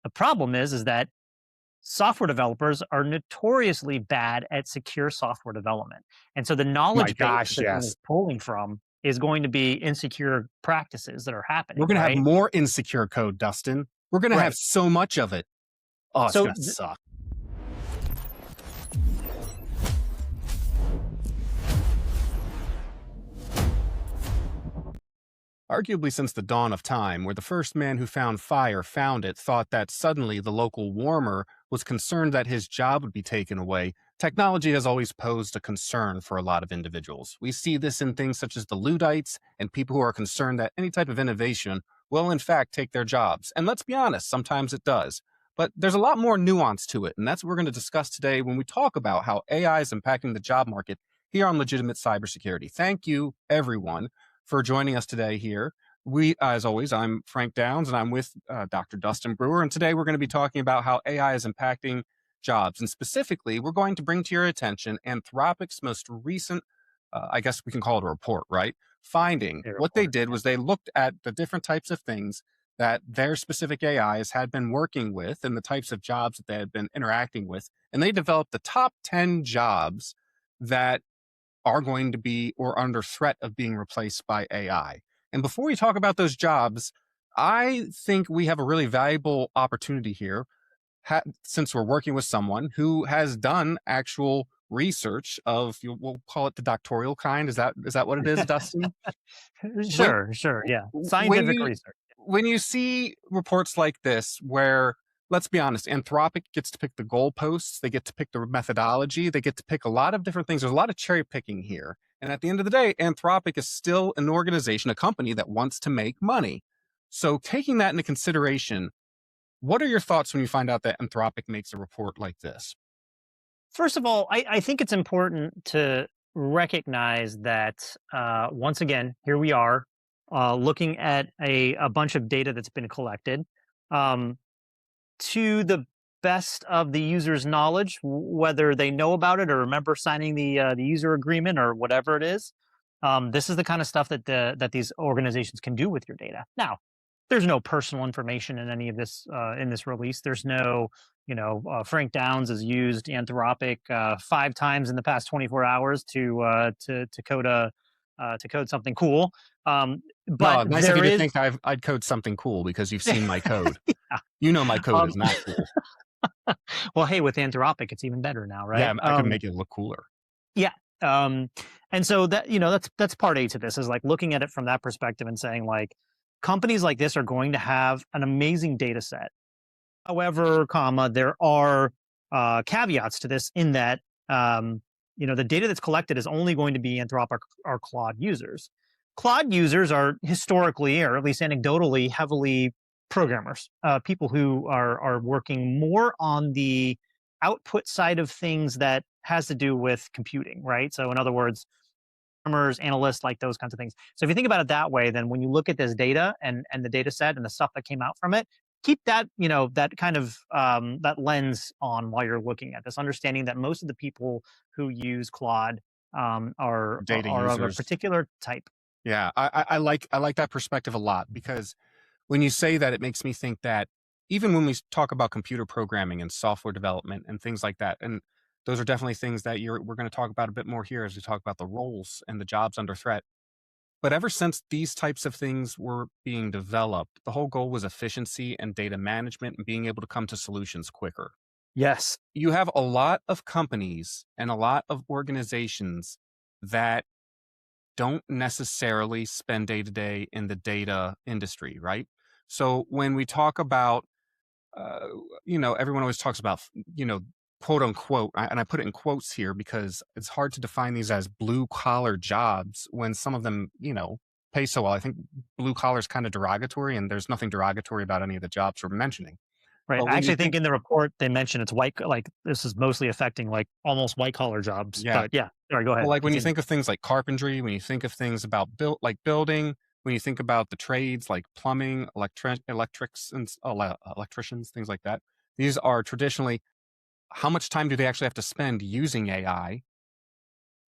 The problem is that software developers are notoriously bad at secure software development. And so the My knowledge base gosh, that thing is yes. pulling from is going to be insecure practices that are We're happening, going to have right? more insecure code, Dustin. We're going to have Right. so much of it. Oh, it's So going to suck. Arguably since the dawn of time, where the first man who found fire found it thought that suddenly the local warmer was concerned that his job would be taken away, technology has always posed a concern for a lot of individuals. We see this in things such as the Luddites and people who are concerned that any type of innovation will in fact take their jobs. And let's be honest, sometimes it does. But there's a lot more nuance to it, and that's what we're going to discuss today when we talk about how AI is impacting the job market here on Legitimate Cybersecurity. Thank you, everyone, for joining us today here. As always, I'm Frank Downs, and I'm with Dr. Dustin Brewer. And today we're going to be talking about how AI is impacting jobs. And specifically, we're going to bring to your attention Anthropic's most recent, I guess we can call it a report, right? Finding. What they report. did was they looked at the different types of things that their specific AIs had been working with and the types of jobs that they had been interacting with. And they developed the top 10 jobs that are going to be or under threat of being replaced by AI. And before we talk about those jobs, I think we have a really valuable opportunity here since we're working with someone who has done actual research of, we'll call it the doctoral kind. Is that what it is, Dustin? When Sure, yeah. when Scientific you research. when you see reports like this where, let's be honest, Anthropic gets to pick the goalposts, they get to pick the methodology, they get to pick a lot of different things. There's a lot of cherry picking here. And at the end of the day, Anthropic is still an organization, a company that wants to make money. So taking that into consideration, what are your thoughts when you find out that Anthropic makes a report like this? First of all, I think it's important to recognize that once again, here we are looking at a bunch of data that's been collected. Um, to the best of the user's knowledge, whether they know about it or remember signing the user agreement or whatever it is. This is the kind of stuff that these organizations can do with your data. Now, there's no personal information in any of this in this release. There's no, Frank Downs has used Anthropic 5 times in the past 24 hours to code to code something cool. But No, nice of you there to is, think I'd code something cool because you've seen my code. You know my code um, is not cool. well, hey, with Anthropic, it's even better now, Yeah, right? I could make it look cooler. Yeah. Um, and so that's part A to this is like looking at it from that perspective and saying like companies like this are going to have an amazing data set. However, comma, there are caveats to this in that the data that's collected is only going to be Anthropic or Claude users. Claude users are historically, or at least anecdotally, heavily programmers, people who are working more on the output side of things that has to do with computing, right? So, in other words, programmers, analysts, like those kinds of things. So, if you think about it that way, then when you look at this data and the data set and the stuff that came out from it, keep that that kind of that lens on while you're looking at this, understanding that most of the people who use Claude Data are of a users. particular type. Yeah, I like that perspective a lot because when you say that, it makes me think that even when we talk about computer programming and software development and things like that, and those are definitely things that we're going to talk about a bit more here as we talk about the roles and the jobs under threat. But ever since these types of things were being developed, the whole goal was efficiency and data management and being able to come to solutions quicker. Yes. You have a lot of companies and a lot of organizations that don't necessarily spend day to day in the data industry, right? So when we talk about, uh, everyone always talks about, quote unquote, and I put it in quotes here because it's hard to define these as blue collar jobs when some of them, pay so well. I think blue collar is kind of derogatory, and there's nothing derogatory about any of the jobs we're mentioning. Right. But I when you actually think think, in the report they mentioned it's like this is mostly affecting like almost white collar jobs. yeah, But yeah, sorry, go well, ahead. like when you Continue. think of things like carpentry, when you think of things about building, when you think about the trades like plumbing, electrics, and electricians, things like that, these are traditionally how much time do they actually have to spend using AI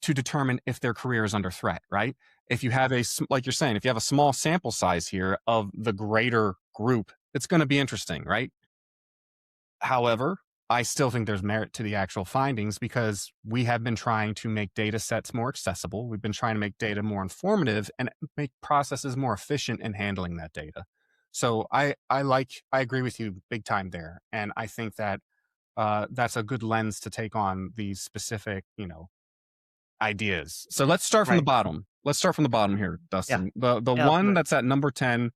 to determine if their career is under threat, right? If you have like you're saying, if you have a small sample size here of the greater group, it's going to be interesting, right? However, I still think there's merit to the actual findings because we have been trying to make data sets more accessible. We've been trying to make data more informative and make processes more efficient in handling that data. So I agree with you big time there, and I think that that's a good lens to take on these specific, ideas. So let's start from the Right. bottom. Let's start from the bottom here, Yeah. Dustin. The Yeah. Let's do one it. that's at number 10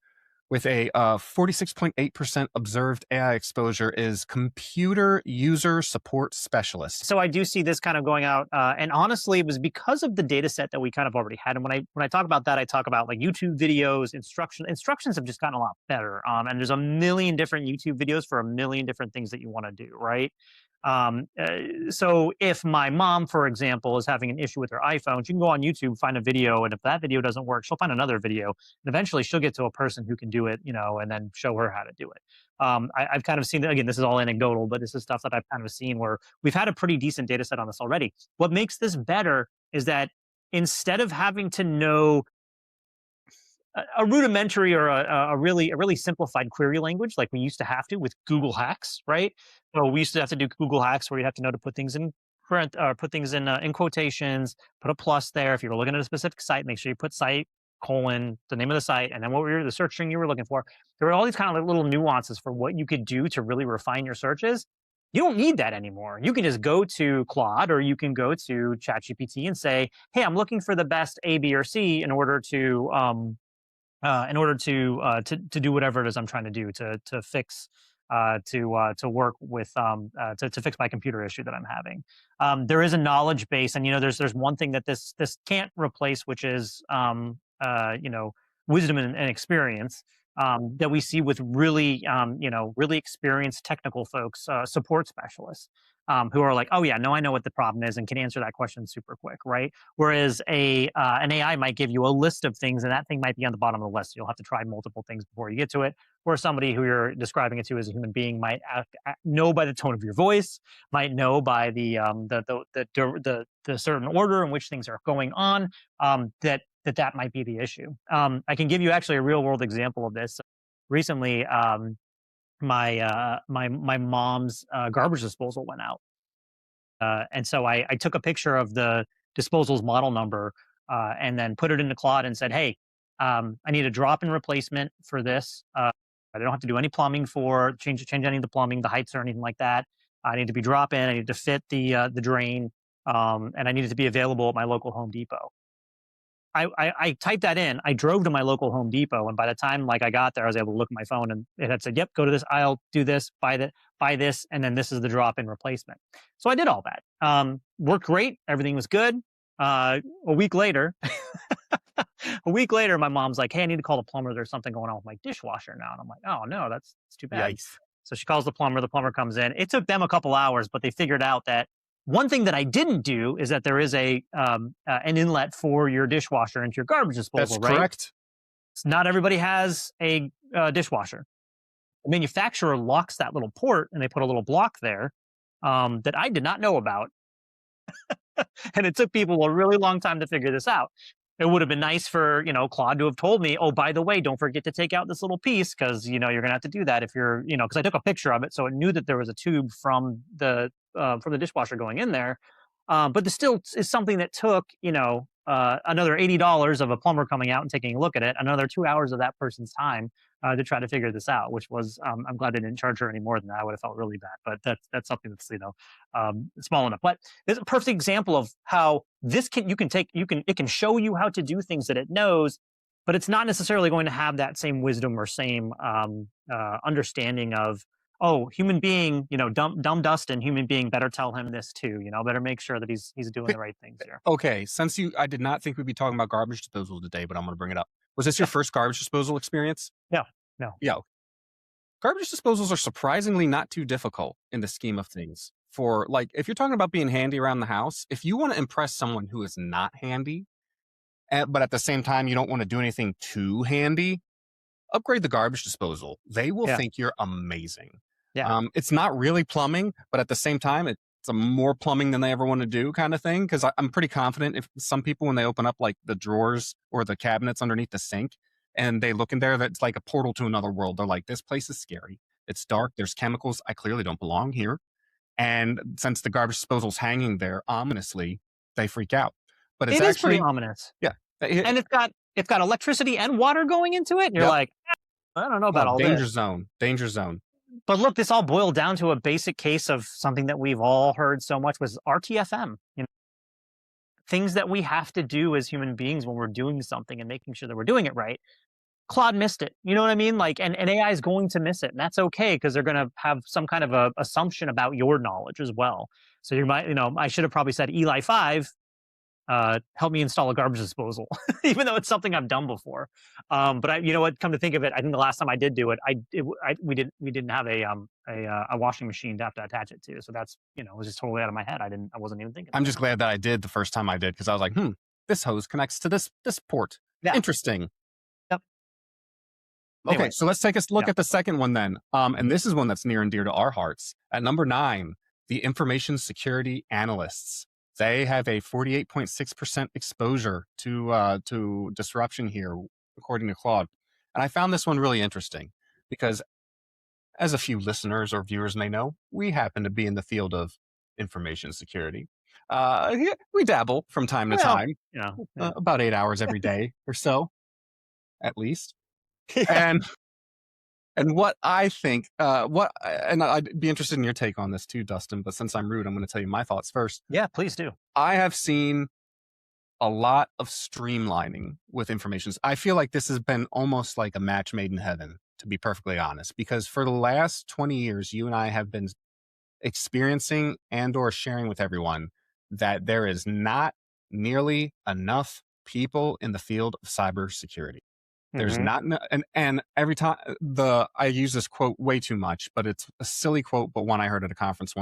with a 46.8% observed AI exposure is computer user support specialist. So I do see this kind of going out, and honestly, it was because of the data set that we kind of already had. And when I talk about that, I talk about like YouTube videos, instructions have just gotten a lot better. And there's a million different YouTube videos for a million different things that you want to do, right? So if my mom, for example, is having an issue with her iPhone, she can go on YouTube, find a video, and if that video doesn't work, she'll find another video, and eventually she'll get to a person who can do it, and then show her how to do it. I've kind of seen again. This is all anecdotal, but this is stuff that I've kind of seen where we've had a pretty decent data set on this already. What makes this better is that instead of having to know a rudimentary or a really simplified query language like we used to have to with Google Hacks, right? So we used to have to do Google Hacks where you have to know to put things in put things in quotations, put a plus there. If you were looking at a specific site, make sure you put site colon the name of the site and then what were the search string you were looking for. There were all these kind of like little nuances for what you could do to really refine your searches. You don't need that anymore. You can just go to Claude or you can go to ChatGPT and say, "Hey, I'm looking for the best A, B, or C in order to do whatever it is I'm trying to do to fix to work with to fix my computer issue that I'm having. There is a knowledge base, and there's one thing that this can't replace, which is wisdom and experience. That we see with really experienced technical folks, support specialists, who are like, oh yeah, no, I know what the problem is and can answer that question super quick, right? Whereas an AI might give you a list of things, and that thing might be on the bottom of the list. You'll have to try multiple things before you get to it. Where somebody who you're describing it to as a human being might know by the tone of your voice, might know by the certain order in which things are going on. That might be the issue. I can give you actually a real world example of this. Recently, my mom's garbage disposal went out. And so I took a picture of the disposal's model number and then put it into Claude and said, "Hey, I need a drop-in replacement for this. I don't have to do any plumbing for change any of the plumbing, the heights or anything like that. I need to be drop-in. I need to fit the drain, and I need it to be available at my local Home Depot." I typed that in. I drove to my local Home Depot, and by the time like I got there, I was able to look at my phone, and it had said, "Yep, go to this aisle, do this, buy this, and then this is the drop-in replacement." So I did all that. Worked great. Everything was good. A week later, my mom's like, "Hey, I need to call the plumber. There's something going on with my dishwasher now." And I'm like, "Oh no, that's too bad." Yikes. So she calls the plumber. The plumber comes in. It took them a couple hours, but they figured out that one thing that I didn't do is that there is an inlet for your dishwasher into your garbage That's disposal, right? correct. Not everybody has a dishwasher. The manufacturer locks that little port, and they put a little block there that I did not know about, and it took people a really long time to figure this out. It would have been nice for Claude to have told me, "Oh, by the way, don't forget to take out this little piece because you're gonna have to do that if you're because I took a picture of it, so it knew that there was a tube from the dishwasher going in there. But this still is something that took another $80 of a plumber coming out and taking a look at it, another 2 hours of that person's time to try to figure this out. Which was I'm glad they didn't charge her any more than that. I would have felt really bad. But that's something that's small enough. But it's a perfect example of how this it can show you how to do things that it knows, but it's not necessarily going to have that same wisdom or same understanding of, oh, human being, dumb Dustin, human being, better tell him this too. Better make sure that he's doing the right things here. Okay, I did not think we'd be talking about garbage disposal today, but I'm going to bring it up. Was this your Yeah. first garbage disposal experience? No, no. Yeah. Garbage disposals are surprisingly not too difficult in the scheme of things. For like, if you're talking about being handy around the house, if you want to impress someone who is not handy, but at the same time you don't want to do anything too handy, upgrade the garbage disposal. They will Yeah, think you're amazing. yeah. It's not really plumbing, but at the same time, it's a more plumbing than they ever want to do kind of thing. Because I'm pretty confident if some people, when they open up like the drawers or the cabinets underneath the sink and they look in there, that's like a portal to another world. They're like, this place is scary. It's dark. There's chemicals. I clearly don't belong here. And since the garbage disposal's hanging there ominously, they freak out. But it's It is pretty actually, ominous. yeah, And it's got electricity and water going into it, and you're yep. like, I don't know Oh, about all danger this. zone, danger zone. But look, this all boiled down to a basic case of something that we've all heard so much was RTFM. Things that we have to do as human beings when we're doing something and making sure that we're doing it right. Claude missed it. You know what I mean? Like, and AI is going to miss it, and that's okay because they're going to have some kind of a assumption about your knowledge as well. So you might, I should have probably said Eli 5, help me install a garbage disposal, even though it's something I've done before. But you know what? Come to think of it, I think the last time I did do it, we didn't have a washing machine to have to attach it to. So that's it was just totally out of my head. I wasn't even thinking I'm about just glad that I did the first time I did because I was like, this hose connects to this port. it. Yeah. Interesting. Yep. Okay, Anyway, so let's take a look yeah. at the second one then. And this is one that's near and dear to our hearts. At number 9, the information security analysts. They have a 48.6% exposure to disruption here, according to Claude. And I found this one really interesting because, as a few listeners or viewers may know, we happen to be in the field of information security. Yeah, we dabble from time to Well, time, yeah. about 8 hours every day or so, at least. Yeah. And what I think, and I'd be interested in your take on this too, Dustin. But since I'm rude, I'm going to tell you my thoughts first. Yeah, please do. I have seen a lot of streamlining with information. I feel like this has been almost like a match made in heaven, to be perfectly honest, because for the last 20 years, you and I have been experiencing and or sharing with everyone that there is not nearly enough people in the field of cybersecurity. There's Hmm. not, and every time I use this quote way too much, but it's a silly quote, but one I heard at a conference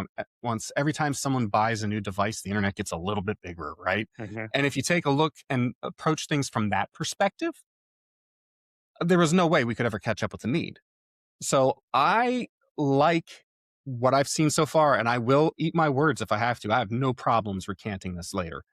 once. Every time someone buys a new device, the internet gets a little bit bigger, right? Hmm. And if you take a look and approach things from that perspective, there was no way we could ever catch up with the need. So I like what I've seen so far, and I will eat my words if I have to. I have no problems recanting this later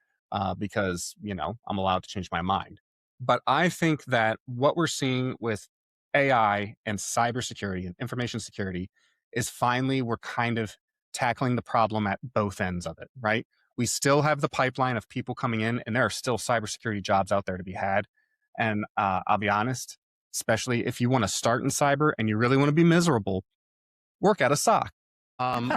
because, I'm allowed to change my mind. But I think that what we're seeing with AI and cybersecurity and information security is finally we're kind of tackling the problem at both ends of it, right? We still have the pipeline of people coming in, and there are still cybersecurity jobs out there to be had. And I'll be honest, especially if you want to start in cyber and you really want to be miserable, work at a SOC. Um,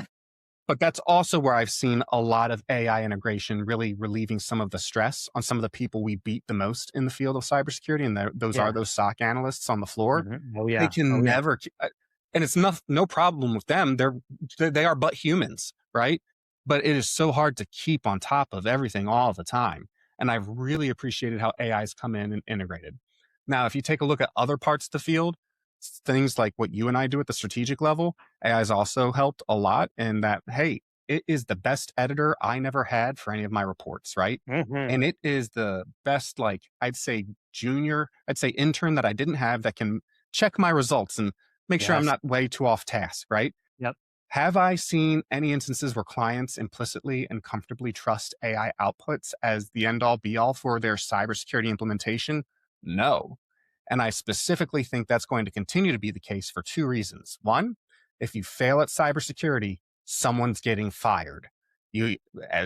but that's also where I've seen a lot of AI integration really relieving some of the stress on some of the people we beat the most in the field of cybersecurity. And those are Yeah. those SOC analysts on the floor. Oh They yeah. can Oh yeah. never, and it's no problem with them. They are but humans, right? But it is so hard to keep on top of everything all the time. And I've really appreciated how AI has come in and integrated. Now, if you take a look at other parts of the field, things like what you and I do at the strategic level, AI has also helped a lot in that, hey, it is the best editor I never had for any of my reports, right? Hmm. And it is the best, like, I'd say intern that I didn't have that can check my results and make sure I'm Yes. not way too off task, right? Yep. Have I seen any instances where clients implicitly and comfortably trust AI outputs as the end all be all for their cybersecurity implementation? No. And I specifically think that's going to continue to be the case for 2 reasons. One, if you fail at cybersecurity, someone's getting fired.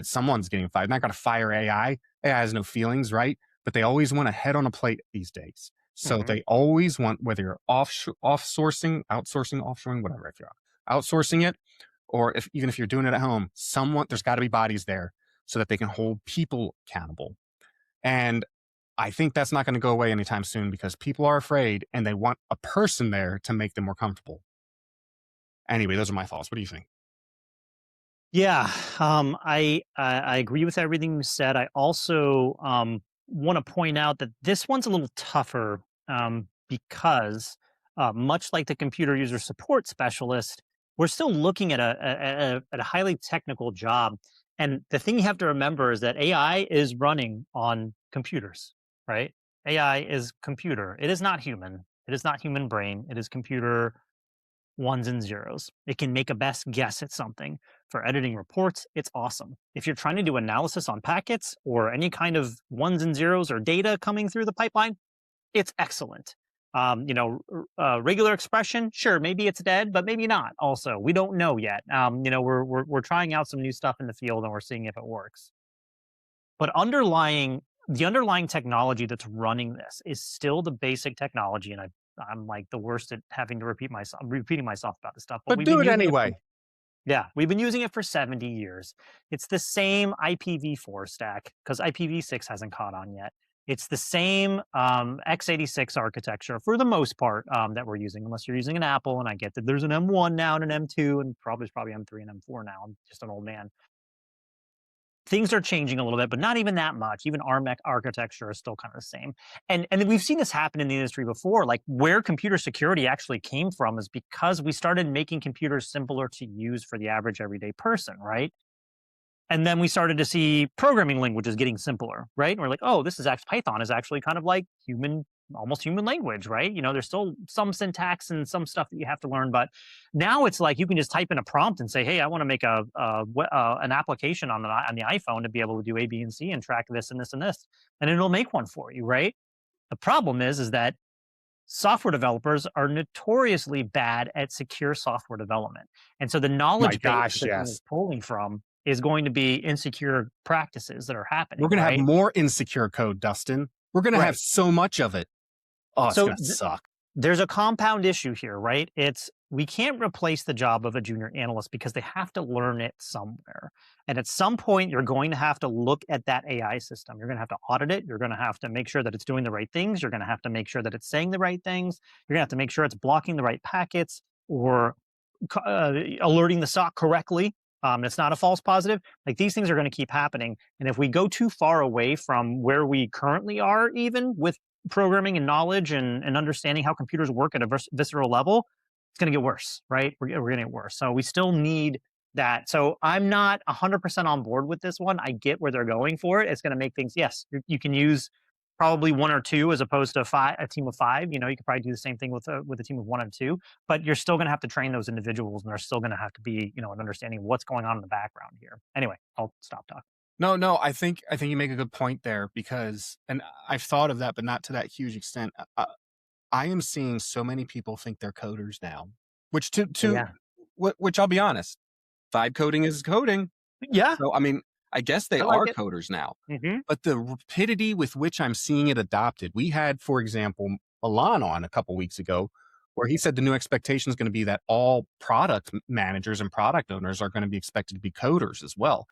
Someone's getting fired. Not going to fire AI. AI has no feelings, right? But they always want a head on a plate these days. So Hmm. they always want, whether you're outsourcing, offshoring, whatever, if you're outsourcing it, or even if you're doing it at home, there's got to be bodies there so that they can hold people accountable. And I think that's not going to go away anytime soon because people are afraid and they want a person there to make them more comfortable. Anyway, those are my thoughts. What do you think? Yeah, I agree with everything you said. I also want to point out that this one's a little tougher because, much like the computer user support specialist, we're still looking at a highly technical job. And the thing you have to remember is that AI is running on computers, right? AI is computer. It is not human. It is not human brain. It is computer ones and zeros. It can make a best guess at something. For editing reports, it's awesome. If you're trying to do analysis on packets or any kind of ones and zeros or data coming through the pipeline, it's excellent. Regular expression, sure, maybe it's dead, but maybe not. Also, we don't know yet. We're trying out some new stuff in the field and we're seeing if it works. But the underlying technology that's running this is still the basic technology, and I'm like the worst at having to repeating myself about this stuff. But But we've do been it using it for anyway. yeah, we've been using it for 70 years. It's the same IPv4 stack because IPv6 hasn't caught on yet. It's the same x86 architecture for the most part that we're using, unless you're using an Apple. And I get that there's an M1 now and an M2, and probably there's probably M3 and M4 now. I'm just an old man. Things are changing a little bit, but not even that much. Even ARM architecture is still kind of the same. And we've seen this happen in the industry before. Like where computer security actually came from is because we started making computers simpler to use for the average everyday person, right? And then we started to see programming languages getting simpler, right? And we're like, oh, this is actually Python is actually kind of like almost human language, right? There's still some syntax and some stuff that you have to learn, but now it's like you can just type in a prompt and say, hey, I want to make an application on the iPhone to be able to do A, B, and C and track this and this and this, and it'll make one for you, right? The problem is that software developers are notoriously bad at secure software development. And so the My knowledge base gosh, that they're yes. pulling from is going to be insecure practices that are We're happening, going to have right? more insecure code, Dustin. We're going to have Right. so much of it. Oh, it's So going to suck. there's a compound issue here, right? It's we can't replace the job of a junior analyst because they have to learn it somewhere. And at some point, you're going to have to look at that AI system. You're going to have to audit it. You're going to have to make sure that it's doing the right things. You're going to have to make sure that it's saying the right things. You're going to have to make sure it's blocking the right packets or alerting the SOC correctly. It's not a false positive. Like these things are going to keep happening. And if we go too far away from where we currently are, even with programming and knowledge and understanding how computers work at a visceral level, it's going to get worse, right? We're going to get worse. So we still need that. So I'm not 100% on board with this one. I get where they're going for it. It's going to make things, yes, you can use probably one or two as opposed to a team of five. You could probably do the same thing with a team of one and two, but you're still going to have to train those individuals and there's still going to have to be, an understanding of what's going on in the background here. Anyway, I'll stop talking. No, no, I think you make a good point there because, and I've thought of that, but not to that huge extent. I am seeing so many people think they're coders now, which Yeah. which I'll be honest, vibe coding is coding. Yeah. So I mean, I guess they I like are it. coders now, Hmm. but the rapidity with which I'm seeing it adopted. We had, for example, Milan on a couple weeks ago, where he said the new expectation is going to be that all product managers and product owners are going to be expected to be coders as well,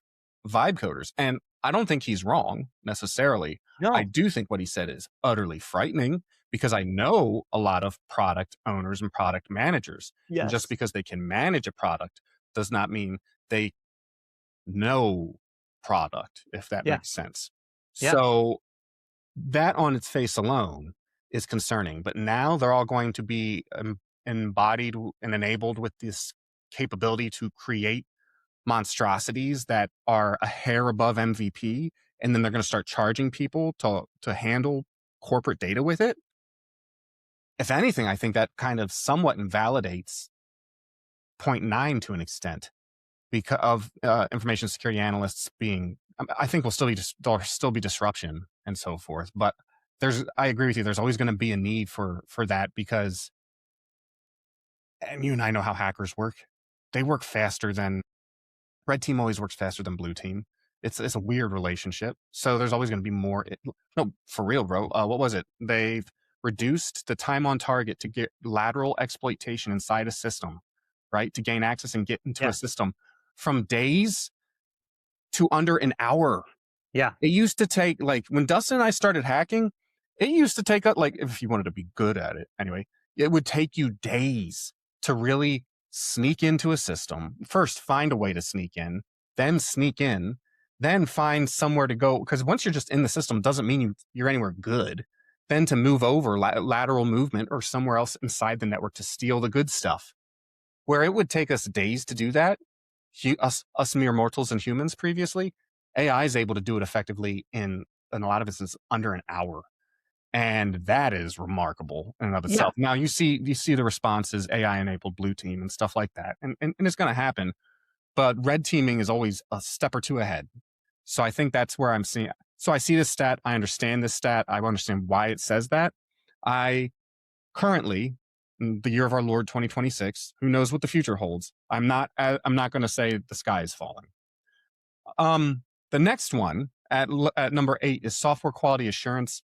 vibe coders. And I don't think he's wrong necessarily. I No. do think what he said is utterly frightening because I know a lot of product owners and product managers. And just Yes. because they can manage a product does not mean they know product, if that Yeah. makes sense. Yeah. So that on its face alone is concerning. But now they're all going to be embodied and enabled with this capability to create monstrosities that are a hair above MVP, and then they're going to start charging people to handle corporate data with it. If anything, I think that kind of somewhat invalidates point nine to an extent because of information security analysts being. I think there'll still be disruption and so forth, but I agree with you. There's always going to be a need for that because, and you and I know how hackers work. They work faster than red team always works faster than blue team. It's a weird relationship. So there's always going to be more. No, for real, bro. What was it? They've reduced the time on target to get lateral exploitation inside a system, right? To gain access and get into a Yeah. system from days to under an hour. Yeah. It used to take, like, when Dustin and I started hacking, it used to take, like, if you wanted to be good at it anyway, it would take you days to really sneak into a system. First, find a way to sneak in, then sneak in, then find somewhere to go. Because once you're just in the system, doesn't mean you're anywhere good. Then to move over lateral movement or somewhere else inside the network to steal the good stuff. Where it would take us days to do that, us mere mortals and humans previously, AI is able to do it effectively in a lot of instances under an hour. And that is remarkable in and of Yeah. itself. Now you see the responses, AI enabled blue team and stuff like that. And it's gonna happen. But red teaming is always a step or two ahead. So I think that's where I'm seeing. So I see this stat, I understand this stat, I understand why it says that. I currently, in the year of our Lord 2026, who knows what the future holds? I'm not going to say the sky is falling. The next one at number 8 is software quality assurance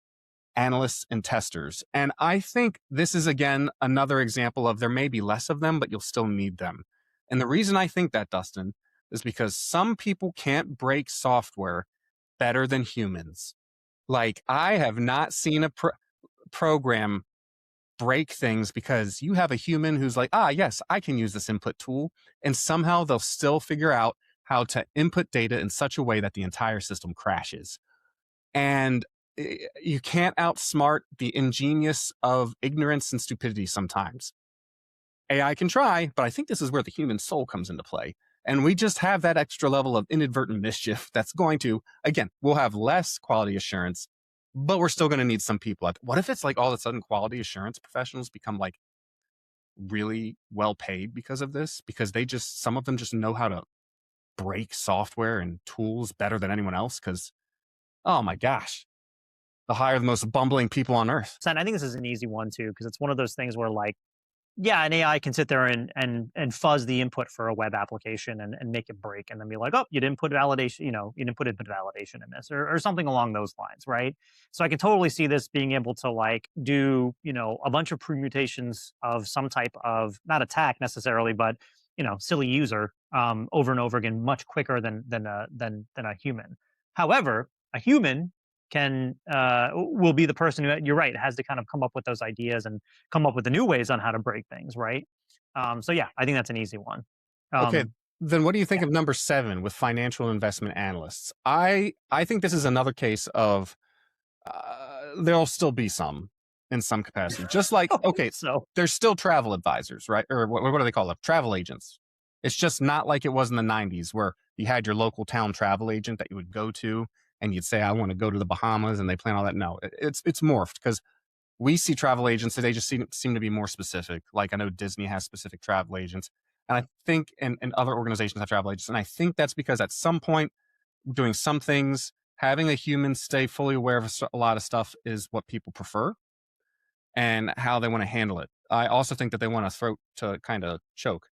analysts and testers. And I think this is again another example of there may be less of them, but you'll still need them. And the reason I think that, Dustin, is because some people can't break software better than humans. Like, I have not seen a program break things because you have a human who's like, yes, I can use this input tool. And somehow they'll still figure out how to input data in such a way that the entire system crashes. And you can't outsmart the ingenious of ignorance and stupidity sometimes. AI can try, but I think this is where the human soul comes into play. And we just have that extra level of inadvertent mischief that's going to, again, we'll have less quality assurance, but we're still going to need some people. What if it's like all of a sudden quality assurance professionals become like really well paid because of this? Because some of them just know how to break software and tools better than anyone else. Because, oh my gosh, the hire the most bumbling people on earth. And I think this is an easy one too, because it's one of those things where like, yeah, an AI can sit there and fuzz the input for a web application and make it break and then be like, oh, you didn't put validation, you didn't put input validation in this or something along those lines, right? So I can totally see this being able to like do, a bunch of permutations of some type of not attack necessarily, but silly user over and over again, much quicker than a human. However, a human will be the person who, you're right, has to kind of come up with those ideas and come up with the new ways on how to break things, right? So yeah, I think that's an easy one. Okay, then what do you think yeah. of number 7 with financial investment analysts? I think this is another case of there'll still be some in some capacity. Just like, okay, So there's still travel advisors, right? Or what do they call them? Travel agents. It's just not like it was in the 90s where you had your local town travel agent that you would go to and you'd say, I want to go to the Bahamas, and they plan all that. No, it's morphed because we see travel agents, they just seem to be more specific. Like, I know Disney has specific travel agents, and I think and other organizations have travel agents. And I think that's because at some point, doing some things, having a human stay fully aware of a lot of stuff is what people prefer and how they want to handle it. I also think that they want a throat to kind of choke.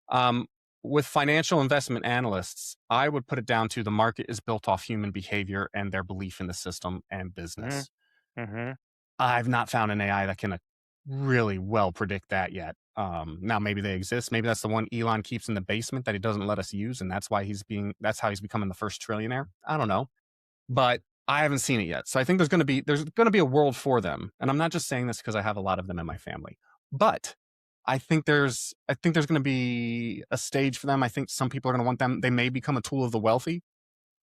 Um, with financial investment analysts, I would put it down to the market is built off human behavior and their belief in the system and mhm, business. mhm. I've not found an AI that can really well predict that yet. Now maybe they exist. Maybe that's the one Elon keeps in the basement that he doesn't let us use, and that's how he's becoming the first trillionaire. I don't know, but I haven't seen it yet. So I think there's gonna be a world for them, and I'm not just saying this because I have a lot of them in my family, but I think there's gonna be a stage for them. I think some people are gonna want them. They may become a tool of the wealthy,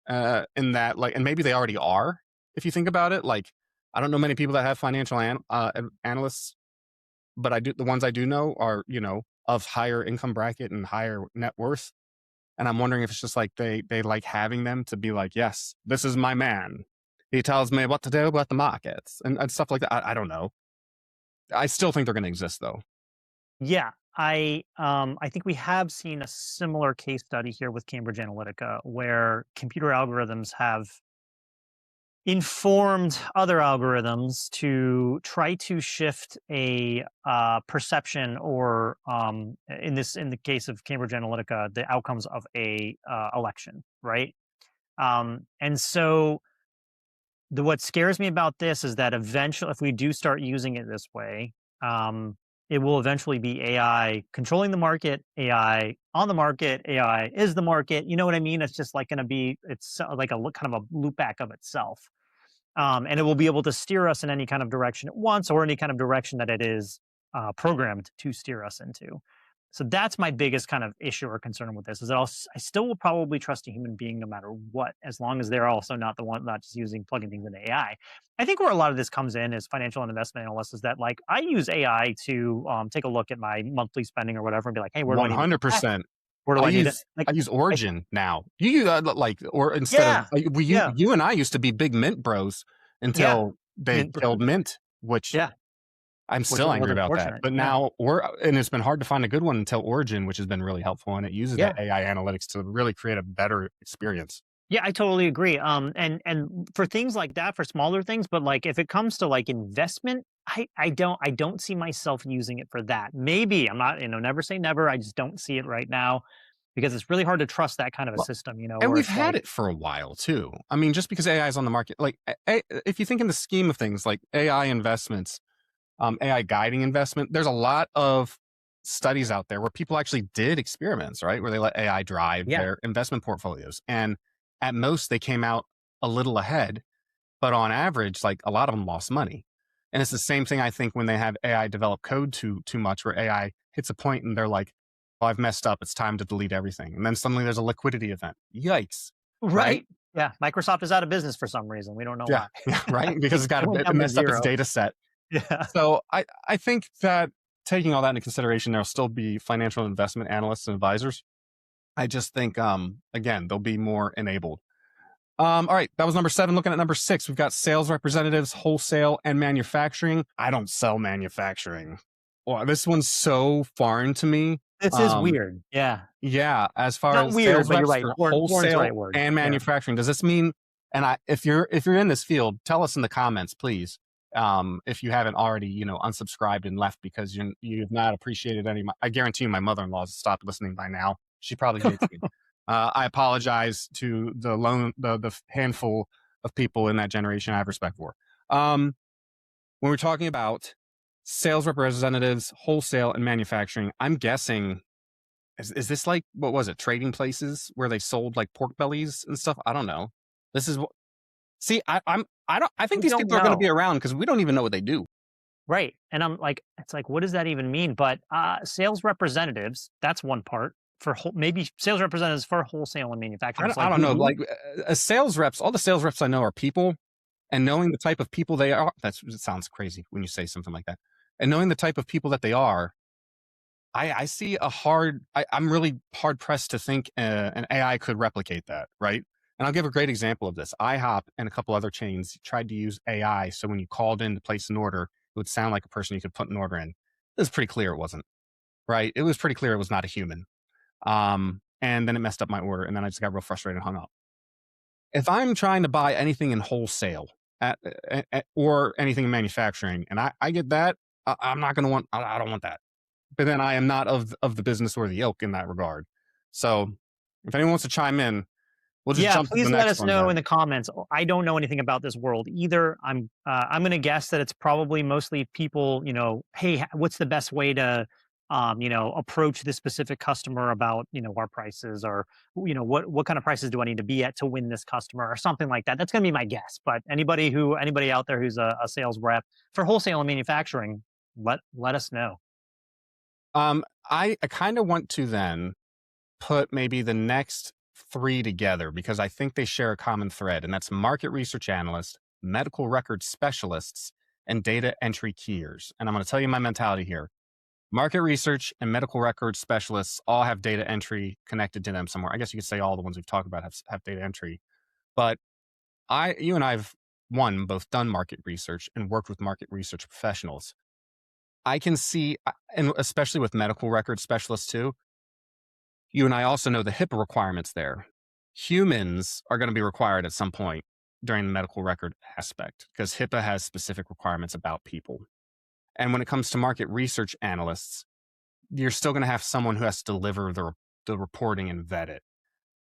in that, like, and maybe they already are. If you think about it, like, I don't know many people that have financial analysts, but I do. The ones I do know are, of higher income bracket and higher net worth. And I'm wondering if it's just like they like having them to be like, yes, this is my man. He tells me what to do about the markets and stuff like that. I don't know. I still think they're going to exist though. Yeah, I think we have seen a similar case study here with Cambridge Analytica, where computer algorithms have informed other algorithms to try to shift a perception or in the case of Cambridge Analytica, the outcomes of a election, right? And so what scares me about this is that eventually, if we do start using it this way, um, it will eventually be AI controlling the market, AI on the market, AI is the market. You know what I mean? It's just like going to be, it's like kind of a loop back of itself. And it will be able to steer us in any kind of direction it wants or any kind of direction that it is programmed to steer us into. So that's my biggest kind of issue or concern with this is that I still will probably trust a human being no matter what, as long as they're also not the one not just plugging things into AI. I think where a lot of this comes in as financial and investment analysts is that like I use AI to take a look at my monthly spending or whatever and be like, hey, where do I need to cut back? 100%. Where do I I need to use like? I use I, Origin now. You use like, or instead of yeah, yeah, you and I used to be big Mint bros yeah, until they mint killed bros, Mint, which yeah, I'm which still was angry about that. unfortunate. But Yeah. now and it's been hard to find a good one until Origin, which has been really helpful, and it uses that Yeah. AI analytics to really create a better experience. Yeah, I totally agree. And for things like that, for smaller things, but like if it comes to like investment, I don't see myself using it for that. Maybe I'm not, never say never. I just don't see it right now because it's really hard to trust that kind of a Well, system, and where we've it's had like, it for a while too. I mean, just because AI is on the market, like if you think in the scheme of things, like AI investments, AI guiding investment, there's a lot of studies out there where people actually did experiments, right? Where they let AI drive yeah, their investment portfolios. And at most, they came out a little ahead, but on average, like a lot of them lost money. And it's the same thing, I think, when they have AI develop code too much, where AI hits a point and they're like, "Oh, I've messed up. It's time to delete everything." And then suddenly there's a liquidity event. Yikes! Right? right. Yeah, Microsoft is out of business for some reason. We don't know Yeah, why. yeah, right. Because It went it down to messed up its 0. data set. Yeah. So I think that taking all that into consideration, there'll still be financial investment analysts and advisors. I just think, again, they'll be more enabled. All right, that was number 7. Looking at number 6, we've got sales representatives, wholesale, and manufacturing. I don't sell manufacturing. Well, this one's so foreign to me. This is Um, weird. Yeah. yeah, as far Not as weird, sales but you're reps right. for Foreign's the wholesale right word. and Yeah. manufacturing, does this mean, and if you're in this field, tell us in the comments, please. If you haven't already, unsubscribed and left because you've not appreciated I guarantee you my mother-in-law's stopped listening by now. She probably hates me. I apologize to the handful of people in that generation I have respect for. Um, when we're talking about sales representatives, wholesale, and manufacturing, I'm guessing, is this like, what was it, trading places where they sold like pork bellies and stuff? I don't know. This is what. See, I I think these don't people are going to be know. around because we don't even know what they do. Right. And I'm like, it's like, what does that even mean? But sales representatives, that's one part for maybe sales representatives for wholesale and manufacturing. It's I like don't know. who? Like sales reps, all the sales reps I know are people, and knowing the type of people they are. It sounds crazy when you say something like that. And knowing the type of people that they are, I see a hard. I'm really hard pressed to think an AI could replicate that, right? And I'll give a great example of this. IHOP and a couple other chains tried to use AI, so when you called in to place an order, it would sound like a person you could put an order in. It was pretty clear it wasn't, right? It was pretty clear it was not a human. And then it messed up my order, and then I just got real frustrated and hung up. If I'm trying to buy anything in wholesale or anything in manufacturing, and I get that, I'm not going to want. I don't want that. But then I am not of the business or the ilk in that regard. So if anyone wants to chime in, we'll just Yeah, jump to the please let next us one know in then. the comments. I don't know anything about this world either. I'm going to guess that it's probably mostly people, hey, what's the best way to approach this specific customer about, our prices, or what kind of prices do I need to be at to win this customer or something like that. That's going to be my guess. But anybody out there who's a sales rep for wholesale and manufacturing, let us know. I kind of want to then put maybe the next 3 together because I think they share a common thread, and that's market research analysts, medical record specialists, and data entry keyers. And I'm going to tell you my mentality here. Market research and medical record specialists all have data entry connected to them somewhere. I guess you could say all the ones we've talked about have data entry. But you and I've both done market research and worked with market research professionals. I can see, and especially with medical record specialists too, you and I also know the HIPAA requirements there. Humans are going to be required at some point during the medical record aspect because HIPAA has specific requirements about people. And when it comes to market research analysts, you're still going to have someone who has to deliver the reporting and vet it.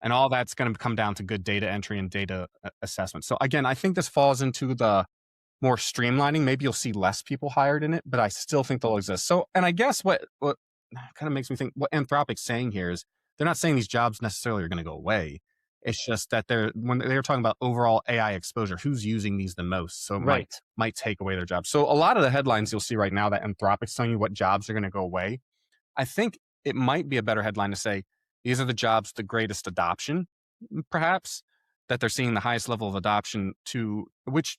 And all that's going to come down to good data entry and data assessment. So again, I think this falls into the more streamlining. Maybe you'll see less people hired in it, but I still think they'll exist. So, and I guess what kind of makes me think what Anthropic's saying here is they're not saying these jobs necessarily are going to go away. It's just that when they're talking about overall AI exposure, who's using these the most? So it might Right. might take away their jobs. So a lot of the headlines you'll see right now that Anthropic's telling you what jobs are going to go away, I think it might be a better headline to say these are the jobs the greatest adoption, perhaps, that they're seeing the highest level of adoption to which,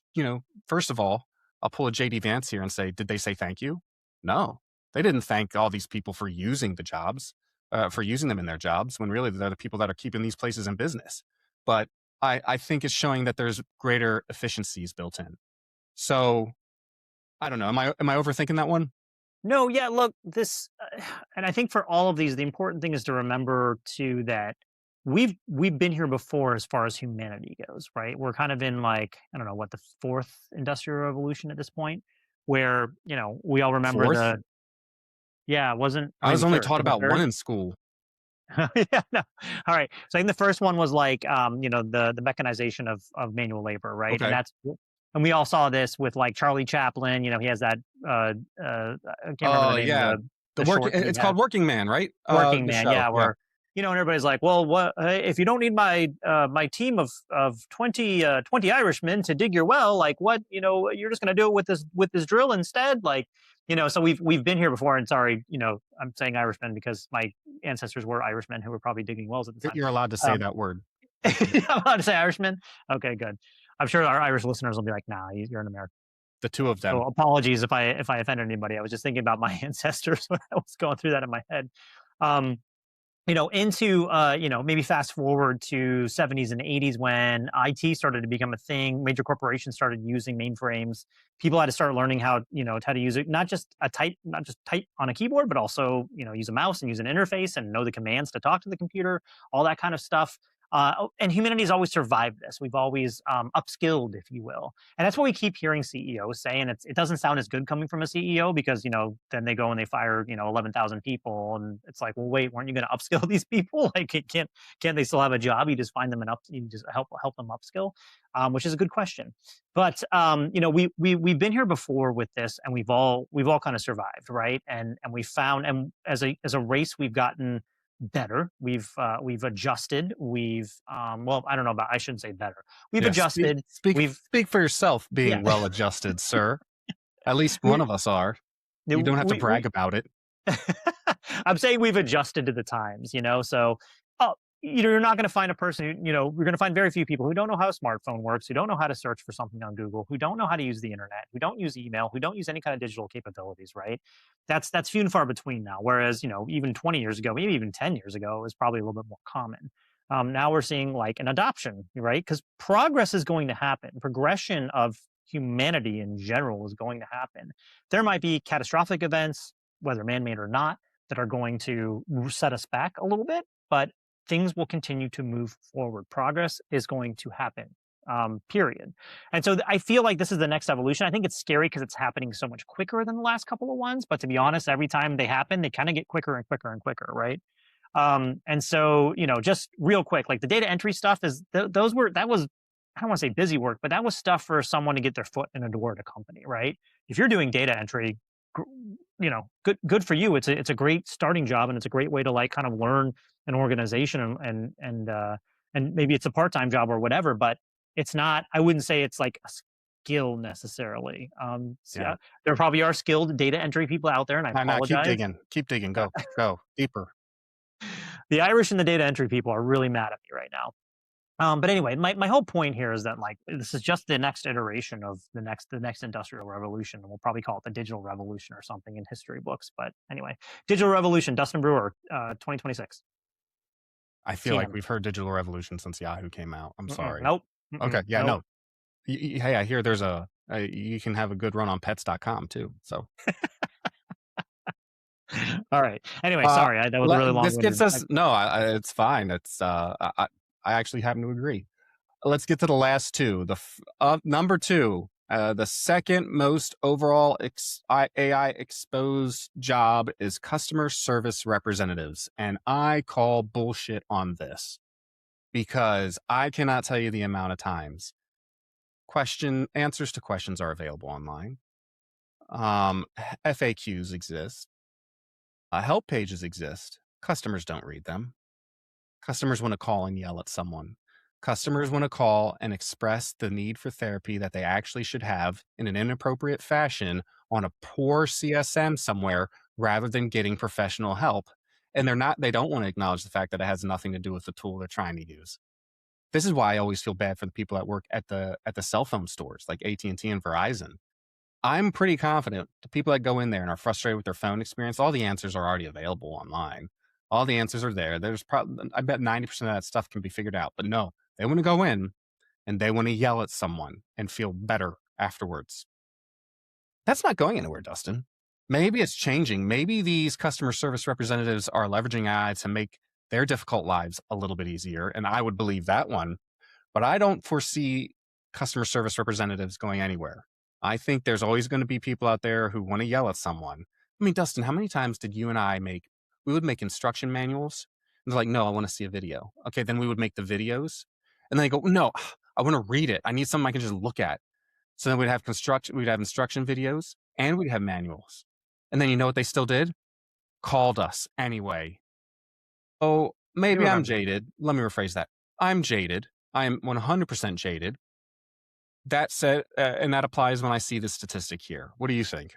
first of all, I'll pull a JD Vance here and say, did they say thank you? No, they didn't thank all these people for using the jobs, for using them in their jobs, when really they're the people that are keeping these places in business. But I think it's showing that there's greater efficiencies built in. So I don't know. Am I overthinking that one? No, yeah, look, and I think for all of these, the important thing is to remember too that we've been here before as far as humanity goes, right? We're kind of in, like, I don't know what, the fourth industrial revolution at this point. where, we all remember Fourth? yeah, it wasn't I maybe was only third. taught Was it about one third? in school. Yeah, no. All right. So I think the first one was like, the mechanization of manual labor, right? And Okay. and we all saw this with like Charlie Chaplin. He has that. I can't remember the Oh, name of yeah. the short that he It's has. called Working Man, right? Working The Man, show, yeah, yeah. where and everybody's like, well, what if you don't need my team of 20 Irishmen to dig your well? Like, what you're just going to do it with this drill instead? Like, so we've been here before. And sorry, I'm saying Irishmen because my ancestors were Irishmen who were probably digging wells at the time. You're allowed to say Um, that word. I'm allowed to say Irishmen. Okay, good. I'm sure our Irish listeners will be like, nah, you're an American. The two of So them. apologies if I offended anybody. I was just thinking about my ancestors when I was going through that in my head. Um, into maybe fast forward to 70s and 80s when IT started to become a thing. Major corporations started using mainframes. People had to start learning how to use it, not just type on a keyboard, but also use a mouse and use an interface and know the commands to talk to the computer, all that kind of stuff. And humanity's always survived this. We've always upskilled, if you will, and that's what we keep hearing CEOs say. And it doesn't sound as good coming from a CEO because then they go and they fire 11,000 people, and it's like, well, wait, weren't you going to upskill these people? Like, can't they still have a job? You just find them and you just help them upskill, which is a good question. But we've been here before with this, and we've all kind of survived, right? And we found, and as a race, we've gotten better. We've adjusted. Well, I don't know about, I shouldn't say better. We've Yeah, speak adjusted. speak We've speak for yourself Yeah. being well adjusted, sir. At least one we of us are. we You don't have to we brag about it. I'm saying we've adjusted to the times. So, oh, you're not going to find a person you're going to find very few people who don't know how a smartphone works, who don't know how to search for something on Google, who don't know how to use the internet, who don't use email, who don't use any kind of digital capabilities, right? That's few and far between now. Whereas, even 20 years ago, maybe even 10 years ago, it was probably a little bit more common. Now we're seeing like an adoption, right? Because progress is going to happen. Progression of humanity in general is going to happen. There might be catastrophic events, whether man-made or not, that are going to set us back a little bit, but things will continue to move forward. Progress is going to happen, period. And so I feel like this is the next evolution. I think it's scary because it's happening so much quicker than the last couple of ones. But to be honest, every time they happen, they kind of get quicker and quicker and quicker, right? And so, just real quick, like the data entry stuff that was, I don't want to say busy work, but that was stuff for someone to get their foot in a door at a company, right? If you're doing data entry, good for you. It's a great starting job, and it's a great way to like kind of learn an organization, and maybe it's a part-time job or whatever, but it's not, I wouldn't say it's like a skill necessarily. Yeah. There probably are skilled data entry people out there, and I Nah, keep apologize. digging. Keep digging. Go deeper. The Irish and the data entry people are really mad at me right now. But anyway, my whole point here is that like this is just the next iteration of the next industrial revolution, and we'll probably call it the digital revolution or something in history books. But anyway, digital revolution, Dustin Brewer, 2026. I feel like TM. we've heard digital revolution since Yahoo came out. I'm Mm-mm, sorry. nope. Okay, Mm-mm, yeah, nope. no. Hey, I hear there's you can have a good run on pets.com too. So, All right. Anyway, uh, sorry, that was a really this gets long-winded. us. No, it's fine. I actually happen to agree. Let's get to the last two. Number two, the second most overall AI exposed job is customer service representatives, and I call bullshit on this because I cannot tell you the amount of times answers to questions are available online. FAQs exist. Help pages exist. Customers don't read them. Customers want to call and yell at someone. Customers want to call and express the need for therapy that they actually should have in an inappropriate fashion on a poor CSM somewhere rather than getting professional help. And they don't want to acknowledge the fact that it has nothing to do with the tool they're trying to use. This is why I always feel bad for the people that work at the cell phone stores like AT&T and Verizon. I'm pretty confident the people that go in there and are frustrated with their phone experience, all the answers are already available online. All the answers are there. I bet 90% of that stuff can be figured out. But no, they want to go in and they want to yell at someone and feel better afterwards. That's not going anywhere, Dustin. Maybe it's changing. Maybe these customer service representatives are leveraging AI to make their difficult lives a little bit easier. And I would believe that one. But I don't foresee customer service representatives going anywhere. I think there's always going to be people out there who want to yell at someone. I mean, Dustin, how many times did you and I we would make instruction manuals? And they're like, no, I want to see a video. Okay, then we would make the videos. And then they go, no, I want to read it. I need something I can just look at. So then we'd have instruction videos and we'd have manuals. And then you know what they still did? Called us anyway. Oh, You maybe I'm remember. jaded. Let me rephrase that. I'm jaded. I'm 100% jaded. That said, and that applies when I see the statistic here. What do you think?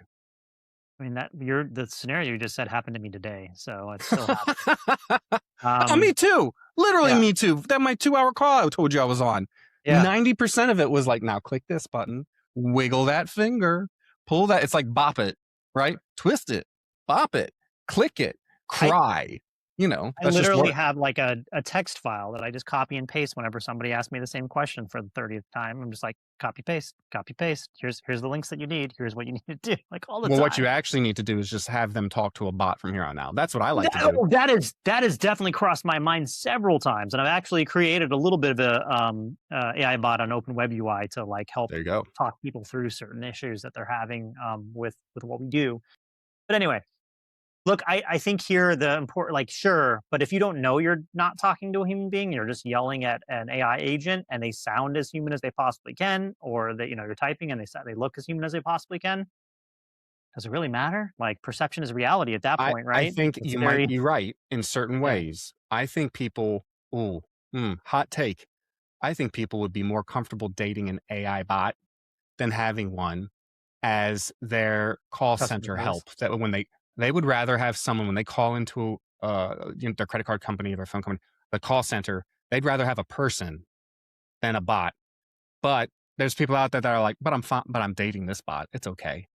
I mean, the scenario you just said happened to me today, so it's still happening. Me Um, too. Literally yeah, me too. That my 2-hour call I told you I was on. yeah. 90% of it was like, now click this button, wiggle that finger, pull that. It's like bop it, right? Twist it, bop it, click it, I cry. I That's just literally work. have like a text file that I just copy and paste whenever somebody asks me the same question for the 30th time. I'm just like, copy paste, copy paste. Here's the links that you need. Here's what you need to do. Like all the Well, what you time. actually need to do is just have them talk to a bot from here on out. That's what I like to do. That has definitely crossed my mind several times, and I've actually created a little bit of a AI bot on Open Web UI to like help There you go. talk people through certain issues that they're having with what we do. But anyway, look, I think here the important, like, sure, but if you don't know you're not talking to a human being, you're just yelling at an AI agent, and they sound as human as they possibly can, or that you're typing and they look as human as they possibly can. Does it really matter? Like perception is reality at that point, I right? think It's you might very be right in certain yeah. ways. I think people, ooh, hot take. I think people would be more comfortable dating an AI bot than having one as their call Customer center service. help. That when they would rather have someone when they call into their credit card company or their phone company, the call center, they'd rather have a person than a bot. But there's people out there that are like, but I'm fine, but I'm dating this bot. It's okay.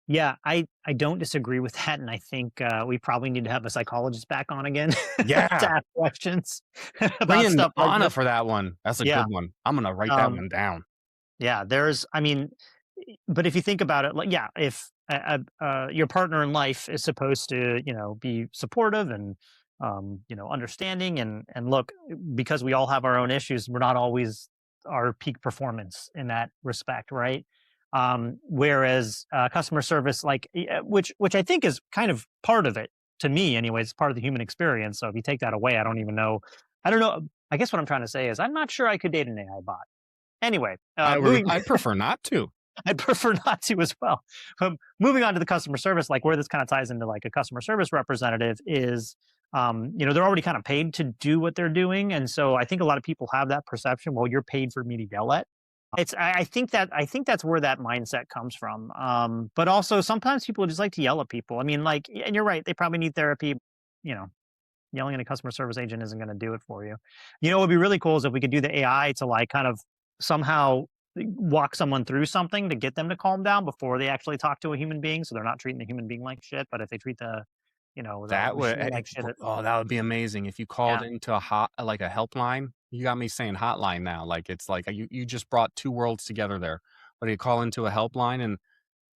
Yeah, I don't disagree with that, and I think we probably need to have a psychologist back on again to Yeah. ask questions Bring about in stuff like Anna this. for that one. That's a Yeah, good one. I'm gonna write that um, one down. yeah. I mean, but if you think about it, like, yeah, if your partner in life is supposed to, be supportive and, understanding, and look, because we all have our own issues, we're not always our peak performance in that respect, right? Whereas customer service, like, which I think is kind of part of it to me, anyways, part of the human experience. So if you take that away, I don't even know. I don't know. I guess what I'm trying to say is I'm not sure I could date an AI bot. Anyway, moving I prefer not to. I prefer not to as well. Moving on to the customer service, like where this kind of ties into like a customer service representative is, they're already kind of paid to do what they're doing, and so I think a lot of people have that perception. Well, you're paid for me to yell at. I think that's where that mindset comes from. But also sometimes people just like to yell at people. I mean, like, and you're right, they probably need therapy. You know, Yelling at a customer service agent isn't going to do it for you. What would be really cool is if we could do the AI to like kind of somehow walk someone through something to get them to calm down before they actually talk to a human being. So they're not treating the human being like shit, but if they treat the That would machine like shit, that would be amazing if you called yeah, into like a helpline. You got me saying hotline now. Like it's like you just brought two worlds together there. But you call into a helpline and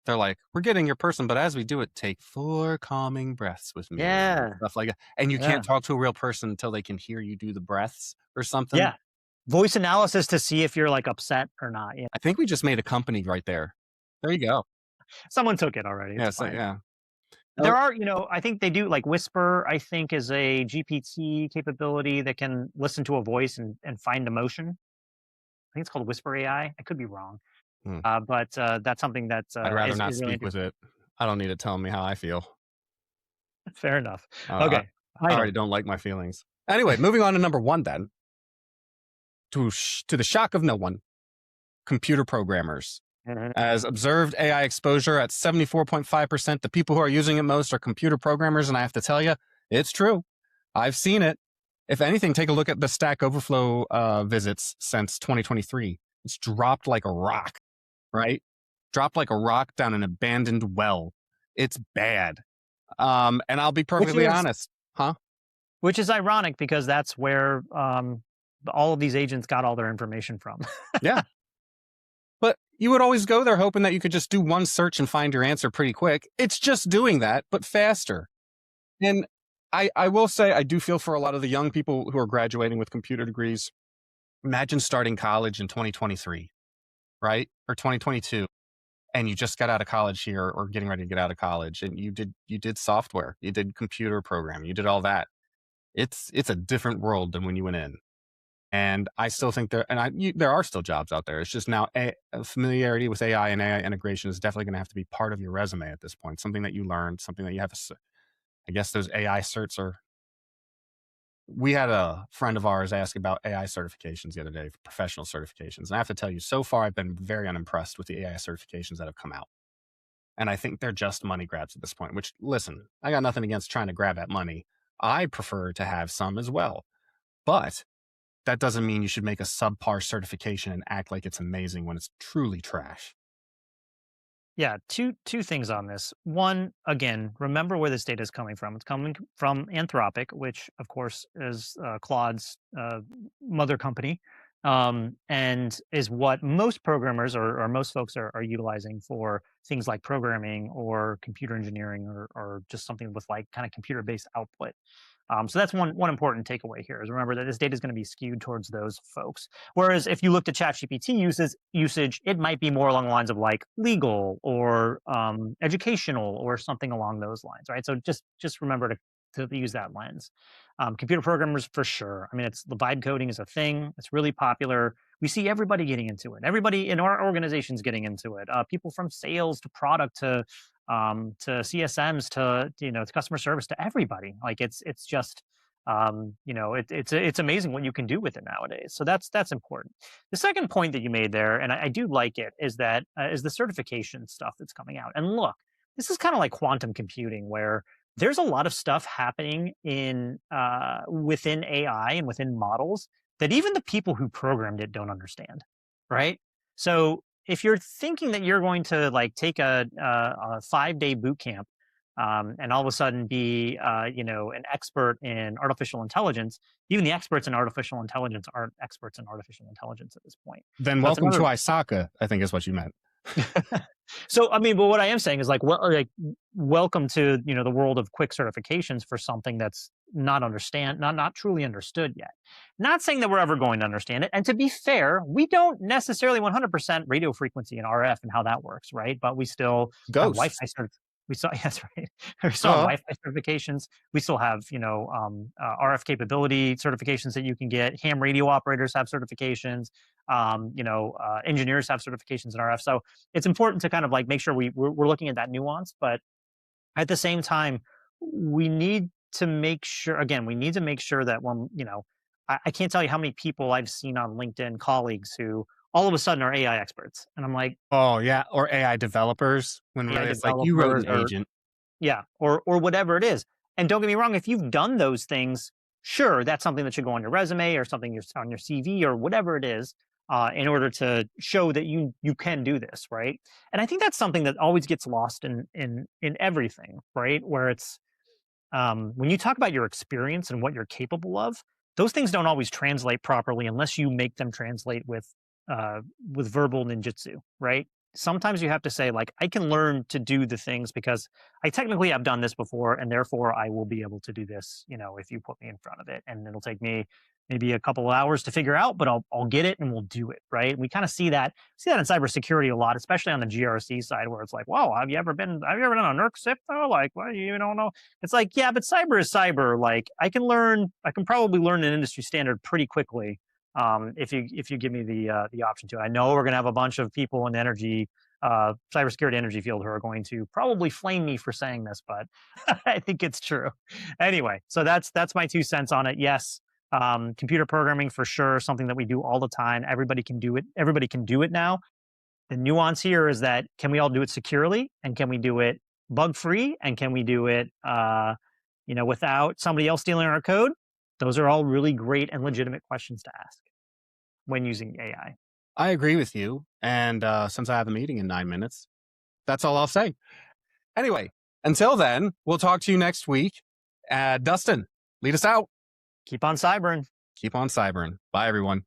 they're like, "We're getting your person, but as we do it, take 4 calming breaths with me," and yeah, stuff like that. And you yeah, can't talk to a real person until they can hear you do the breaths or something. yeah. Voice analysis to see if you're like upset or not. Yeah, I think we just made a company right there. There you go. someone took it already. It's Yeah, so fine. yeah. There are, I think they do like Whisper, I think is a GPT capability that can listen to a voice and find emotion. I think it's called Whisper AI. I could be wrong. Hmm. But that's something that I'd rather not is really speak with interesting. it. I don't need it telling me how I feel. Fair enough. I Okay. I already Final. don't like my feelings. Anyway, moving on to number 1 then. To the shock of no one, computer programmers. As observed AI exposure at 74.5%, the people who are using it most are computer programmers, and I have to tell you, it's true. I've seen it. If anything, take a look at the Stack Overflow visits since 2023. It's dropped like a rock, right? Dropped like a rock down an abandoned well. It's bad. And I'll be Which perfectly is honest. Huh? which is ironic because that's where all of these agents got all their information from. Yeah. But you would always go there hoping that you could just do one search and find your answer pretty quick. It's just doing that, but faster. And I will say, I do feel for a lot of the young people who are graduating with computer degrees. Imagine starting college in 2023, right? Or 2022. and you just got out of college here or getting ready to get out of college, and you did software, you did computer programming, you did all that. It's a different world than when you went in. And I still think there are still jobs out there. It's just now familiarity with AI and AI integration is definitely going to have to be part of your resume at this point. Something that you learned, something that you have. I guess those AI certs are. We had a friend of ours ask about AI certifications the other day, professional certifications. And I have to tell you, so far, I've been very unimpressed with the AI certifications that have come out. And I think they're just money grabs at this point, which, listen, I got nothing against trying to grab at money. I prefer to have some as well. But that doesn't mean you should make a subpar certification and act like it's amazing when it's truly trash. Yeah, two things on this. One, again, remember where this data is coming from. It's coming from Anthropic, which of course is Claude's mother company, and is what most programmers or most folks are utilizing for things like programming or computer engineering or just something with like kind of computer based output. So that's one important takeaway here is remember that this data is going to be skewed towards those folks. Whereas if you looked at ChatGPT usage, it might be more along the lines of like legal or educational or something along those lines, right? So just remember to use that lens. Computer programmers for sure. I mean, it's the vibe coding is a thing. It's really popular. We see everybody getting into it. Everybody in our organizations getting into it. People from sales to product to CSMs to customer service to everybody. Like it's just it's amazing what you can do with it nowadays. So that's important. The second point that you made there, and I do like it, is that is the certification stuff that's coming out. And look, this is kind of like quantum computing where there's a lot of stuff happening in within AI and within models that even the people who programmed it don't understand, right? So if you're thinking that you're going to like take a 5-day boot camp and all of a sudden be an expert in artificial intelligence, even the experts in artificial intelligence aren't experts in artificial intelligence at this point. Then So that's welcome to another. Isaka, I think is what you meant. So I mean, but what I am saying is like welcome to the world of quick certifications for something that's not truly understood yet. Not saying that we're ever going to understand it. And to be fair, we don't necessarily 100% radio frequency and RF and how that works, right? But we still have Ghosts. Wi-Fi we still yes, right. We still have Uh, Wi-Fi certifications. We still have RF capability certifications that you can get. Ham radio operators have certifications. Engineers have certifications in RF. So it's important to kind of like make sure we're looking at that nuance, but at the same time, we need to make sure. Again, we need to make sure that when I can't tell you how many people I've seen on LinkedIn, colleagues who all of a sudden are AI experts, and I'm like oh yeah, or AI developers when AI really it's like you wrote developers an or agent. yeah, or whatever it is. And don't get me wrong, if you've done those things, sure, that's something that should go on your resume or something on your CV or whatever it is, in order to show that you can do this, right? And I think that's something that always gets lost in everything, right? Where it's when you talk about your experience and what you're capable of, those things don't always translate properly unless you make them translate with verbal ninjutsu, right? Sometimes you have to say like, I can learn to do the things because I technically have done this before, and therefore I will be able to do this. If you put me in front of it, and it'll take me maybe a couple of hours to figure out, but I'll get it and we'll do it, right? We kind of see that in cybersecurity a lot, especially on the GRC side, where it's like, wow, have you ever done a NERC SIP though? Like, well, you don't know. It's like, yeah, but cyber is cyber. Like, I can probably learn an industry standard pretty quickly, if you give me the option to. I know we're gonna have a bunch of people in the energy cybersecurity energy field who are going to probably flame me for saying this, but I think it's true. Anyway, so that's my 2 cents on it. Yes, computer programming for sure, something that we do all the time. Everybody can do it. Everybody can do it now. The nuance here is that can we all do it securely, and can we do it bug free, and can we do it without somebody else stealing our code? Those are all really great and legitimate questions to ask when using AI. I agree with you. And since I have a meeting in 9 minutes, that's all I'll say. Anyway, until then, we'll talk to you next week. Dustin, lead us out. Keep on cybering. Keep on cybering. Bye, everyone.